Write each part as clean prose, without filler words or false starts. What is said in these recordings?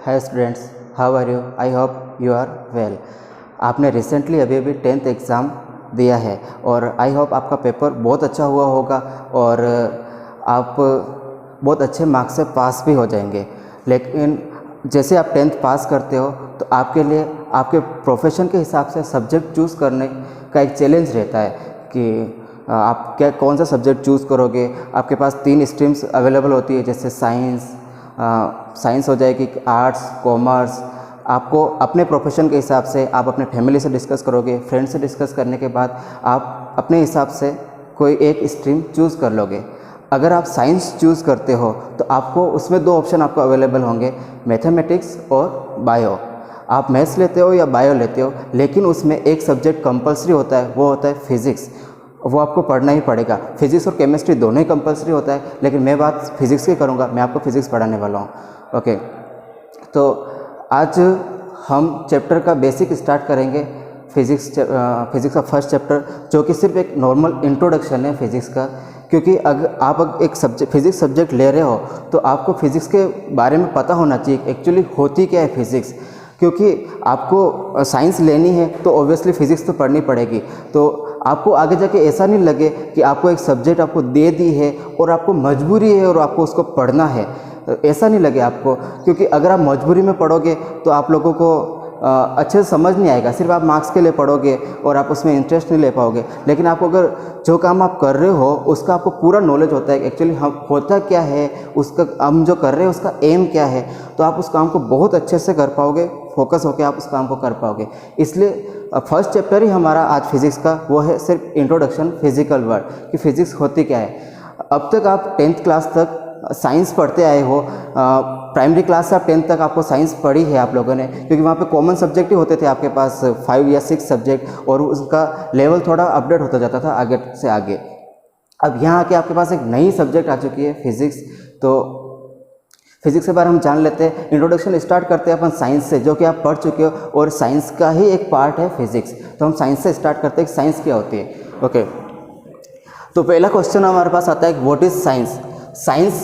Hi students, how are you? I hope you are well. आपने recently अभी 10th exam दिया है और आई होप आपका पेपर बहुत अच्छा हुआ होगा और आप बहुत अच्छे मार्क्स से पास भी हो जाएंगे। लेकिन जैसे आप 10th पास करते हो तो आपके लिए आपके प्रोफेशन के हिसाब से सब्जेक्ट चूज़ करने का एक चैलेंज रहता है कि आप कौन सा सब्जेक्ट चूज़ करोगे। आपके पास 3 स्ट्रीम्स अवेलेबल होती है, जैसे साइंस हो जाएगी, आर्ट्स, कॉमर्स। आपको अपने प्रोफेशन के हिसाब से आप अपने फैमिली से डिस्कस करोगे, फ्रेंड से डिस्कस करने के बाद आप अपने हिसाब से कोई एक स्ट्रीम चूज़ कर लोगे। अगर आप साइंस चूज़ करते हो तो आपको उसमें 2 ऑप्शन आपको अवेलेबल होंगे, मैथमेटिक्स और बायो। आप मैथ्स लेते हो या बायो लेते हो, लेकिन उसमें एक सब्जेक्ट कंपलसरी होता है, वो होता है फिज़िक्स। वो आपको पढ़ना ही पड़ेगा। फिज़िक्स और केमिस्ट्री दोनों ही कंपलसरी होता है, लेकिन मैं बात फिज़िक्स की करूँगा, मैं आपको फिज़िक्स पढ़ाने वाला हूँ। ओके, तो आज हम चैप्टर का बेसिक स्टार्ट करेंगे, फिज़िक्स का फर्स्ट चैप्टर, जो कि सिर्फ एक नॉर्मल इंट्रोडक्शन है फिज़िक्स का। क्योंकि अगर आप एक फिज़िक्स सब्जेक्ट ले रहे हो तो आपको फिज़िक्स के बारे में पता होना चाहिए एक्चुअली होती क्या है फिज़िक्स। क्योंकि आपको साइंस लेनी है तो ऑब्वियसली फ़िज़िक्स तो पढ़नी पड़ेगी। तो आपको आगे जाके ऐसा नहीं लगे कि आपको एक सब्जेक्ट आपको दे दी है और आपको मजबूरी है और आपको उसको पढ़ना है, ऐसा नहीं लगे आपको। क्योंकि अगर आप मजबूरी में पढ़ोगे तो आप लोगों को अच्छे से समझ नहीं आएगा, सिर्फ आप मार्क्स के लिए पढ़ोगे और आप उसमें इंटरेस्ट नहीं ले पाओगे। लेकिन आपको अगर जो काम आप कर रहे हो उसका आपको पूरा नॉलेज होता है एक्चुअली हम होता क्या है, उसका हम जो कर रहे हैं उसका एम क्या है, तो आप उस काम को बहुत अच्छे से कर पाओगे, फोकस होकर आप उस काम को कर पाओगे। इसलिए फर्स्ट चैप्टर ही हमारा आज फिज़िक्स का वो है सिर्फ इंट्रोडक्शन फिजिकल वर्ड, कि फ़िज़िक्स होती क्या है। अब तक आप 10th क्लास तक साइंस पढ़ते आए हो, प्राइमरी क्लास से आप 10th तक आपको साइंस पढ़ी है आप लोगों ने, क्योंकि वहाँ पे कॉमन सब्जेक्ट ही होते थे आपके पास 5 या 6 सब्जेक्ट, और उसका लेवल थोड़ा अपडेट होता जाता था आगे से आगे। अब यहाँ आके आपके पास एक नई सब्जेक्ट आ चुकी है फिज़िक्स। तो फिज़िक्स के बारे में हम जान लेते हैं। इंट्रोडक्शन स्टार्ट करते हैं अपन साइंस से, जो कि आप पढ़ चुके हो और साइंस का ही एक पार्ट है फिज़िक्स। तो हम साइंस से स्टार्ट करते हैं कि साइंस क्या होती है। ओके, तो पहला क्वेश्चन हमारे पास आता है, what is science? Science,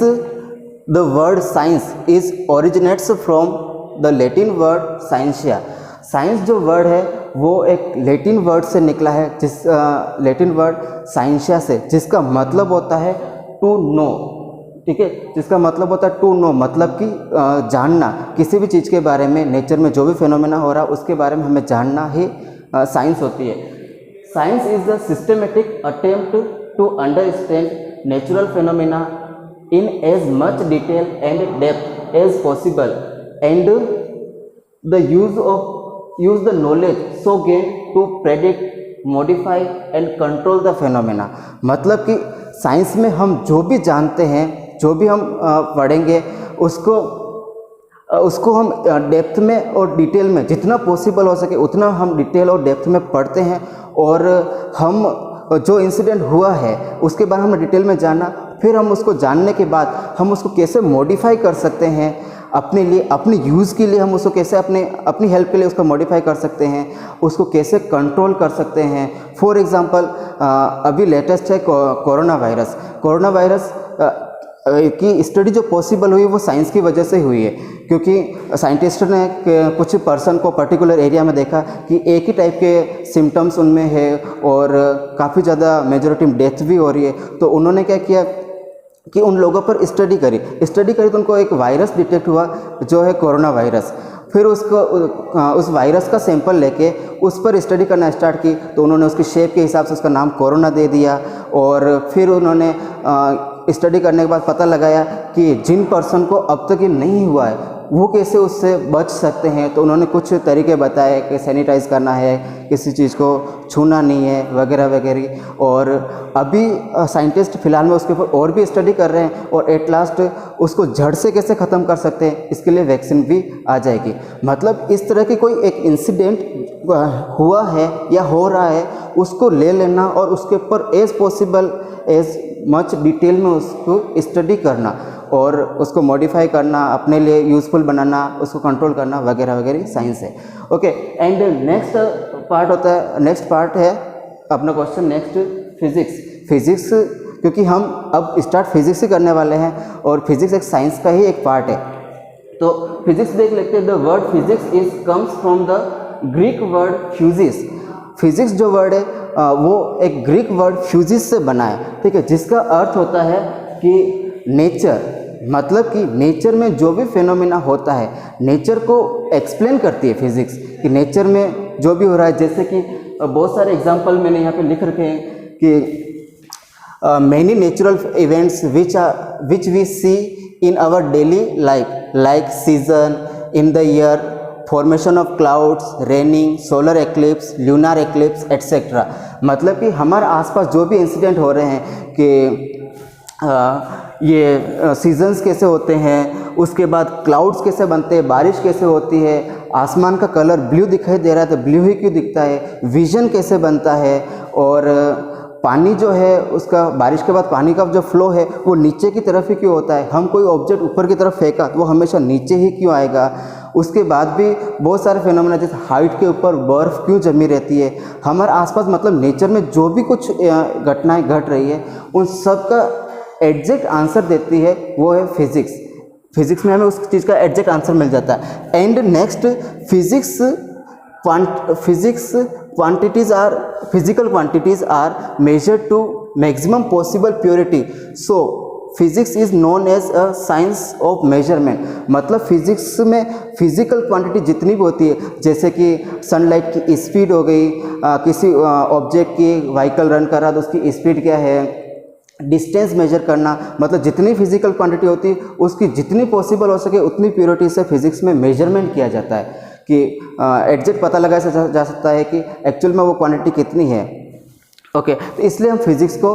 the word science is originates from the Latin word scientia. Science जो वर्ड है वो एक लैटिन वर्ड से निकला है, जिस लैटिन वर्ड साइंसिया से, जिसका मतलब होता है टू नो। ठीक है, जिसका मतलब होता है टू नो, मतलब कि जानना, किसी भी चीज़ के बारे में, नेचर में जो भी फिनोमेना हो रहा है उसके बारे में हमें जानना ही साइंस होती है। Science is the systematic attempt to understand natural phenomena in as much detail and depth as possible and the use the knowledge so gain to predict, modify and control the phenomena. मतलब कि science में हम जो भी जानते हैं, जो भी हम पढ़ेंगे उसको हम डेप्थ में और डिटेल में जितना पॉसिबल हो सके उतना हम डिटेल और डेप्थ में पढ़ते हैं, और हम जो इंसिडेंट हुआ है उसके बारे में हम डिटेल में जाना, फिर हम उसको जानने के बाद हम उसको कैसे मॉडिफाई कर सकते हैं अपने लिए, अपने यूज़ के लिए हम उसको कैसे अपनी हेल्प के लिए उसको मॉडिफाई कर सकते हैं, उसको कैसे कंट्रोल कर सकते हैं। फॉर एग्जांपल अभी लेटेस्ट है कोरोना वायरस की स्टडी जो पॉसिबल हुई वो साइंस की वजह से हुई है। क्योंकि साइंटिस्ट ने कुछ पर्सन को पर्टिकुलर एरिया में देखा कि एक ही टाइप के सिम्टम्स उनमें है और काफ़ी ज़्यादा मेजॉरिटी में डेथ भी हो रही है। तो उन्होंने क्या किया कि उन लोगों पर स्टडी करी तो उनको एक वायरस डिटेक्ट हुआ जो है कोरोना वायरस। फिर उस वायरस का सैंपल लेके उस पर स्टडी करना स्टार्ट की, तो उन्होंने उसकी शेप के हिसाब से उसका नाम कोरोना दे दिया। और फिर उन्होंने स्टडी करने के बाद पता लगाया कि जिन पर्सन को अब तक ये नहीं हुआ है वो कैसे उससे बच सकते हैं। तो उन्होंने कुछ तरीके बताए कि सैनिटाइज़ करना है, किसी चीज़ को छूना नहीं है, वगैरह वगैरह। और अभी साइंटिस्ट फ़िलहाल में उसके ऊपर और भी स्टडी कर रहे हैं, और एट लास्ट उसको जड़ से कैसे ख़त्म कर सकते हैं इसके लिए वैक्सीन भी आ जाएगी। मतलब इस तरह की कोई एक इंसिडेंट हुआ है या हो रहा है उसको ले लेना और उसके ऊपर as possible as much detail में उसको स्टडी करना और उसको मॉडिफाई करना, अपने लिए यूज़फुल बनाना, उसको कंट्रोल करना, वगैरह वगैरह साइंस है। ओके, एंड नेक्स्ट पार्ट है अपना क्वेश्चन नेक्स्ट फिज़िक्स। क्योंकि हम अब स्टार्ट फिज़िक्स ही करने वाले हैं और फिज़िक्स एक साइंस का ही एक पार्ट है। तो फिजिक्स देख लेते हैं। The word physics is comes from the Greek word fuses. Physics जो वर्ड है वो एक ग्रीक वर्ड फ्यूजिस से बना है, ठीक है, जिसका अर्थ होता है कि नेचर, मतलब कि नेचर में जो भी फेनोमेना होता है, नेचर को एक्सप्लेन करती है फिजिक्स, कि नेचर में जो भी हो रहा है। जैसे कि बहुत सारे एग्जांपल मैंने यहाँ पे लिख रखे हैं कि many natural events which we see in our daily life, like season in the year, formation of clouds, raining, solar eclipse, lunar eclipse, etc. मतलब कि हमारे आसपास जो भी इंसिडेंट हो रहे हैं कि ये सीजन्स कैसे होते हैं, उसके बाद क्लाउड्स कैसे बनते हैं, बारिश कैसे होती है, आसमान का कलर ब्लू दिखाई दे रहा है तो ब्लू ही क्यों दिखता है, विजन कैसे बनता है, और पानी जो है उसका बारिश के बाद पानी का जो फ्लो है वो नीचे की तरफ ही क्यों होता है, हम कोई ऑब्जेक्ट ऊपर की तरफ फेंका तो वो हमेशा नीचे ही क्यों आएगा। उसके बाद भी बहुत सारे फिनोमेना जैसे हाइट के ऊपर बर्फ़ क्यों जमी रहती है, हमारे आसपास मतलब नेचर में जो भी कुछ घटनाएं घट रही है उन सब का एग्जैक्ट आंसर देती है वो है फिजिक्स। फिजिक्स में हमें उस चीज़ का एग्जैक्ट आंसर मिल जाता है। And next physics quantities are physical quantities are measured to maximum possible purity, so physics is known as a science of measurement। मतलब फिजिक्स में फिजिकल क्वांटिटी जितनी भी होती है, जैसे कि सनलाइट की स्पीड हो गई, किसी ऑब्जेक्ट की व्हीकल रन कर रहा तो उसकी स्पीड क्या है, डिस्टेंस मेजर करना, मतलब जितनी फिजिकल क्वांटिटी होती है उसकी जितनी पॉसिबल हो सके उतनी प्योरिटी से फिजिक्स में मेजरमेंट किया जाता है कि एग्जैक्ट पता लगाया जा सकता है कि एक्चुअल में वो क्वांटिटी कितनी है। ओके, तो इसलिए हम फिजिक्स को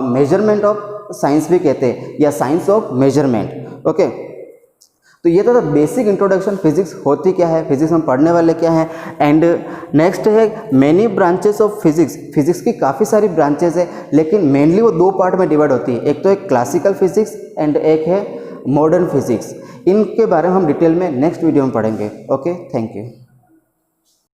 मेजरमेंट ऑफ साइंस भी कहते हैं या साइंस ऑफ मेजरमेंट। ओके, तो ये था बेसिक इंट्रोडक्शन, फिजिक्स होती क्या है, फिजिक्स में पढ़ने वाले क्या हैं। एंड नेक्स्ट है many branches of physics. Physics की काफ़ी सारी ब्रांचेस है, लेकिन मेनली वो दो पार्ट में डिवाइड होती है, एक तो एक क्लासिकल फिजिक्स एंड एक है मॉडर्न फिजिक्स। इनके बारे में हम डिटेल में नेक्स्ट वीडियो में पढ़ेंगे। Okay, thank you.